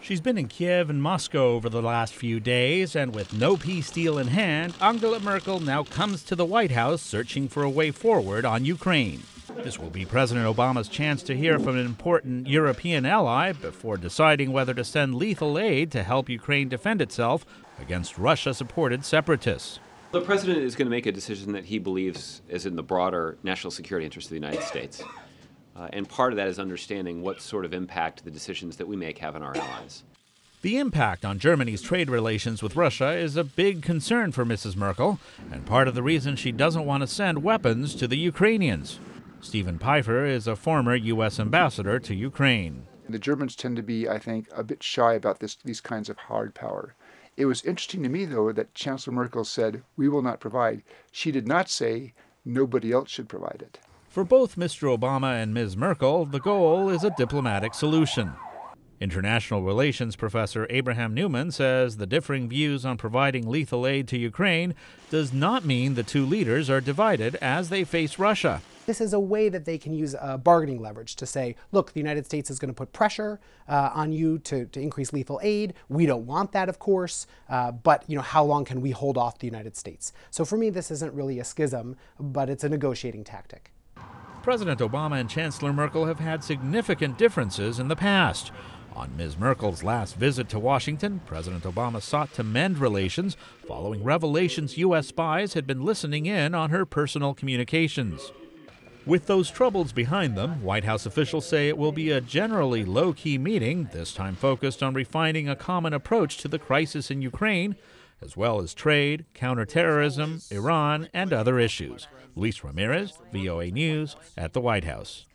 She's been in Kiev and Moscow over the last few days, and with no peace deal in hand, Angela Merkel now comes to the White House searching for a way forward on Ukraine. This will be President Obama's chance to hear from an important European ally before deciding whether to send lethal aid to help Ukraine defend itself against Russia-supported separatists. The president is going to make a decision that he believes is in the broader national security interest of the United States. And part of that is understanding what sort of impact the decisions that we make have on our allies. The impact on Germany's trade relations with Russia is a big concern for Mrs. Merkel, and part of the reason she doesn't want to send weapons to the Ukrainians. Stephen Pfeiffer is a former U.S. ambassador to Ukraine. The Germans tend to be, I think, a bit shy about these kinds of hard power. It was interesting to me, though, that Chancellor Merkel said, "We will not provide." She did not say, "Nobody else should provide it." For both Mr. Obama and Ms. Merkel, the goal is a diplomatic solution. International relations professor Abraham Newman says the differing views on providing lethal aid to Ukraine does not mean the two leaders are divided as they face Russia. This is a way that they can use bargaining leverage to say, look, the United States is going to put pressure on you to increase lethal aid. We don't want that, of course, but how long can we hold off the United States? So for me, this isn't really a schism, but it's a negotiating tactic. President Obama and Chancellor Merkel have had significant differences in the past. On Ms. Merkel's last visit to Washington, President Obama sought to mend relations following revelations U.S. spies had been listening in on her personal communications. With those troubles behind them, White House officials say it will be a generally low-key meeting, this time focused on refining a common approach to the crisis in Ukraine, as well as trade, counterterrorism, Iran, and other issues. Luis Ramirez, VOA News, at the White House.